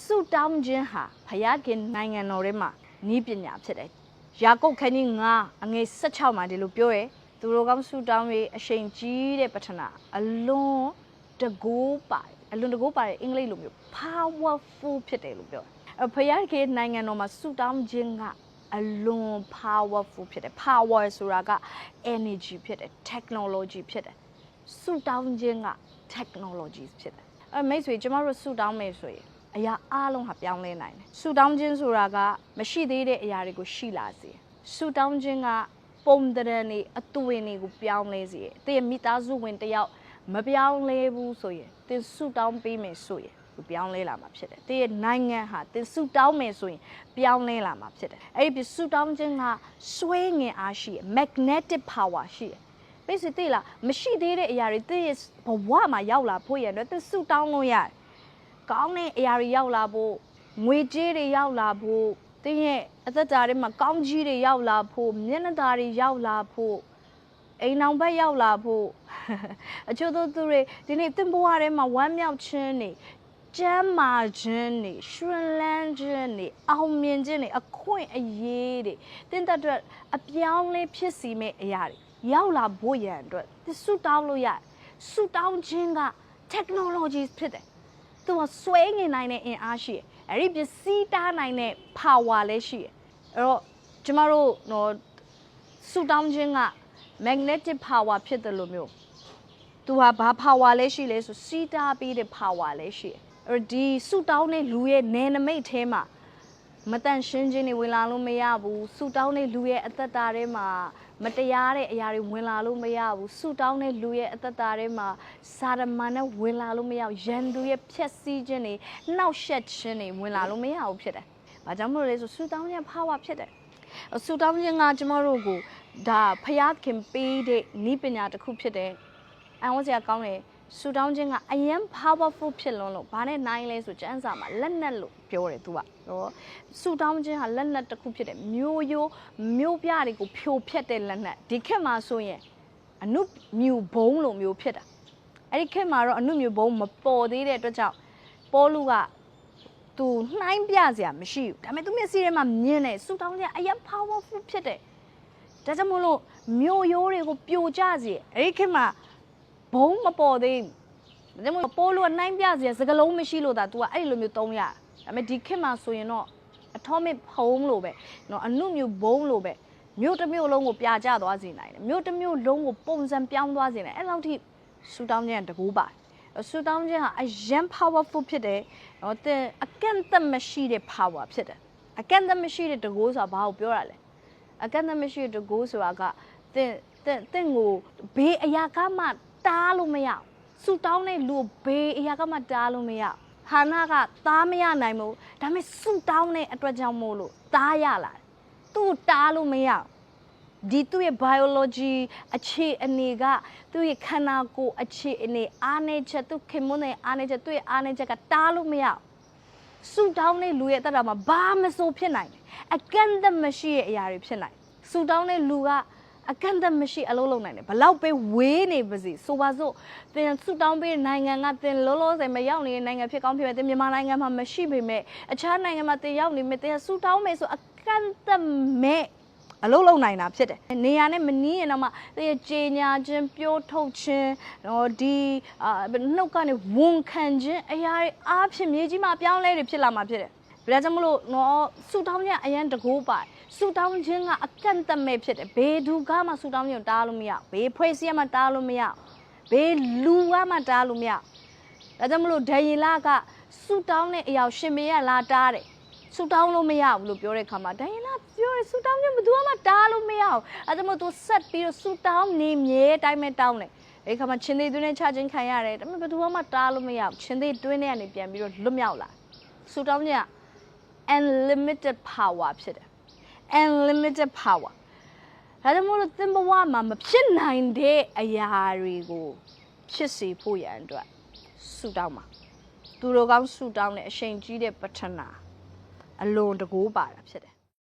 စုတောင်းခြင်းဟာဘုရားခင်နိုင်ငံတော်ထဲမှာနည်းပညာဖြစ်တယ်ယာကုပ်ခန်းကြီး9အငယ်16မှာဒီလိုပြောရဲသူတို့ကောင်းစုတောင်း၍အရှိန်ကြီးတဲ့ပထနာအလွန်တကိုးပါတယ်အလွန်တကိုးပါတယ်အင်္ဂလိပ်လိုမျိုး powerful ဖြစ်တယ်လို့ပြောဘုရားခင်နိုင်ငံတော်မှာစုတောင်းခြင်းကအလွန် powerful ဖြစ်တယ် power ဆိုတာက energy ဖြစ်တယ် technology ဖြစ်တယ်စုတောင်းခြင်းက technology ဖြစ်တယ်မိတ်ဆွေကျမတို့စုတောင်းမယ်ဆိုရင်အရာအားလုံးဟာပြောင်းလဲနိုင်တယ်ဆူတောင်းခြင်းဆိုတာကမရှိသေးတဲ့အရာတွေကိုရှိလာစေဆူတောင်းခြင်းကပုံတရံနေအသွင်တွေကိုပြောင်းလဲစေတဲ့မိသားစုဝင်တယောက်မပြောင်းလဲဘူးဆိုရင်သင်ဆူတောင်းပေးမယ်ဆိုရင်ပြောင်းလဲလာမှာဖြစ်တယ်တဲ့နိုင်ငံဟာသင်ဆူတောင်းမယ်ဆိုရင်ပြောင်းလဲလာမှာဖြစ်တယ်အဲ့ဒီဆူတောင်းခြင်းကဆွဲငင်အားရှိ magnetic power ရှိပိတ်စစ်တိလားမရှိသေးတဲ့အရာတွေတဲ့ဘဝမှာရောက်လာဖို့ရတဲ့သင်ဆူတောင်းလို့ရတယ်ကောင်းတဲ့အရာတွေရောက်လာဖို့ငွေကြေးတွေရောက်လာဖို့တင်းရဲ့အသက်တာထဲမှာကောင်းကြီးတွေရောက်လာဖို့မျက်နှာသားတွေရောက်လာဖို့အိမ်အောင်ဘက်ရောက်လာဖို့အချို့သူတွေဒီနေ့သင်ဘဝထဲမှာဝမ်းမြောက်ခြင်းတွေကျမ်းမာခြင်းတွေရှင်လန်းခြင်းတွေအောင်မြင်ခြင်းတွေအခွင့်အရေးတွေတင်းတဲ့အတွက်အပြောင်းလဲဖြစ်စီမဲ့အရာတွေရောက်လာဖို့ရန်အတွက်သဆုတောင်းလို့ရဆုတောင်းခြင်းက technology ဖြစ်တယ်သူကဆွဲငင်နိုင်တဲ့အင်အားရှိတယ်အဲ့ဒီပစ္စည်းတားနိုင်တဲ့ power လည်းရှိတယ်အဲ့တော့ကျမတို့ဆူတောင်းခြင်းက magnetic power ဖြစ်တယ်လို့မျိုးသူဟာဘာ power လည်းရှိလဲဆိုစီးတားပြီးတဲ့ power လည်းရှိတယ်အဲ့ဒီဆူတောင်းတဲ့လူရဲ့နယ်နိမိတ်ထဲမှာမတန်ရှင်းခြင်းတွေဝင်လာလို့မရဘူးဆူတောင်းတဲ့လူရဲ့အသက်တာထဲမှာမတရားတဲ့အရာတွေဝင်လာလို့မရဘူးဆူတောင်းတဲ့လူရဲ့အသက်တာထဲမှာစာရမန်နဲ့ဝင်လာလို့မရဘူးရန်သူရဲ့ဖြက်စီးခြင်းတွေနှောက်ယှက်ခြင်းတွေဝင်လာလို့မရဘူးဖြစ်တယ်။ဘာကြောင့်မလို့လဲဆိုဆူတောင်းခြင်း power ဖြစ်တယ်။ဆူတောင်းခြင်းကကျမတို့ကိုဒါဖျားခင်ပေးတဲ့ဤပညာတစ်ခုဖြစ်တယ်။အံ့ဩစရာကောင်းတယ်ဆူတောင်းခြင်းကအရင် powerful ဖြစ်လွန်းလို့ဘာနဲ့နိုင်လဲဆိုကျမ်းစာမှာလက်နက်လို့ပြောတယ်သူကဆူတောင်းခြင်းဟာလက်နက်တစ်ခုဖြစ်တယ်မျိုးရိုးမျိုးပြတွေကိုဖြိုဖျက်တဲ့လက်နက်ဒီခေတ်မှာဆိုရင်အနုမြူဘုံလိုမျိုးဖြစ်တာအဲ့ဒီခေတ်မှာတော့အနုမြူဘုံမပေါ်သေးတဲ့အတွက်ကြောင့်ပေါလုကသူနှိုင်းပြစရာမရှိဘူးဒါပေမဲ့သူမျက်စိထဲမှာမြင်တယ်ဆူတောင်းခြင်းအရင် powerful ဖြစ်တယ်ဒါကြောင့်မို့လို့မျိုးရိုးတွေကိုပြိုကျစေအဲ့ဒီခေတ်မှာဘုံမပေါ်သေးဘူးဒါကြောင့်မို့ပိုးလို့နှိုင်းပြစရာစကလုံးမရှိလို့ဒါ तू ကအဲ့လိုမျိုးသုံးရဒါပေမဲ့ဒီခေတ်မှာဆိုရင်တော့ atomic ဘုံလို့ပဲเนาะအနုမြူဘုံလို့ပဲမြို့တစ်မြို့လုံးကိုပြာကျသွားစေနိုင်တယ်မြို့တစ်မြို့လုံးကိုပုံစံပြောင်းသွားစေနိုင်အဲ့လောက်ထိဆူတောင်းခြင်းတကူပါဆူတောင်းခြင်းဟာအရင် powerful ဖြစ်တယ်เนาะအကန့်အသတ်မရှိတဲ့ power ဖြစ်တယ်အကန့်အသတ်မရှိတဲ့တကူဆိုတာဘာကိုပြောတာလဲအကန့်အသတ်မရှိတဲ့တကူဆိုတာကသင်ကိုဘေးအရာကမှတားလို့မရဆူတောင်းတဲ့လူဘေးအရာကမှတားလို့မရဟာနာကတားမရနိုင်ဘူးဒါပေမဲ့ဆူတောင်းတဲ့အတွက်ကြောင့်မို့လို့တားရလာသူ့တားလို့မရဒီသူ့ရဲ့ biology အခြေအနေကသူ့ရဲ့ခန္ဓာကိုယ်အခြေအနေအားနည်းချက်သူ့ခင်မွန်းတဲ့အားနည်းချက်သူ့ရဲ့အားနည်းချက်ကတားလို့မရဆူတောင်းတဲ့လူရဲ့အတ္တမှာဘာမဆိုဖြစ်နိုင်တယ်အကန့်အသတ်မရှိတဲ့အရာတွေဖြစ်နိုင်ဆူတောင်းတဲ့လူကအကန့်အသတ်မရှိအလုပ်လုပ်နိုင်တယ်ဘလောက်ပဲဝေးနေပါစေဆိုပါစို့သင်ဆူတောင်းပေးနိုင်ငံကသင်လုံးလုံးစင်မရောက်နေတဲ့နိုင်ငံဖြစ်ကောင်းဖြစ်မယ်သင်မြန်မာနိုင်ငံမှာမရှိပေမဲ့အခြားနိုင်ငံမှာသင်ရောက်နေမယ်သင်ဆူတောင်းမယ်ဆိုအကန့်အသတ်မဲ့အလုပ်လုပ်နိုင်တာဖြစ်တယ်နေရာနဲ့မနီးရင်တော့မှသင်ရဲ့ကြေညာခြင်းပြောထုတ်ခြင်းဒီနှုတ်ကနေဝန်ခံခြင်းအရာတွေအားဖြင့်မြေကြီးမှာပြောင်းလဲတွေဖြစ်လာမှာဖြစ်တယ်ဒါကြောင့်မလို့ဆူတောင်းခြင်းအရင်တကူပါဆူတောင်းခြင်းကအကန့်အသတ်မဲ့ဖြစ်တယ်ဘေးသူကမှဆူတောင်းခြင်းတားလို့မရဘေးဖွဲ့စည်းမှတားလို့မရဘေးလူကမှတားလို့မရဒါကြောင့်မလို့ဒယီလကဆူတောင်းတဲ့အရာရှင်မေရလာတားတယ်ဆူတောင်းလို့မရဘူးလို့ပြောတဲ့ခါမှာဒယီလပြောတယ်ဆူတောင်းခြင်းဘယ်သူမှတားလို့မရဘူးအဲဒါကြောင့်မို့သူဆက်ပြီးတော့ဆူတောင်းနေမြဲတိုင်းပဲတောင်းတယ်အဲ့ခါမှာချင်းသေးတွင်းနဲ့ချခြင်းခံရတယ်ဒါပေမဲ့ဘယ်သူမှတားလို့မရဘူးချင်းသေးတွင်းနဲ့ကနေပြန်ပြီးတော့လွတ်မြောက်လာဆူတောင်းခြင်းက unlimited power ဖြစ်တယ်unlimited power ဒါကြောင့်မို့လို့သင်ဘဝမှာမဖြစ်နိုင်တဲ့အရာတွေကိုဖြစ်စေဖို့ရန်အတွက်ဆူတောင်းပါသူတို့ကောင်းဆူတောင်းတဲ့အရှိန်ကြီးတဲ့ပထနာအလွန်တကူပါတာဖြစ်တယ်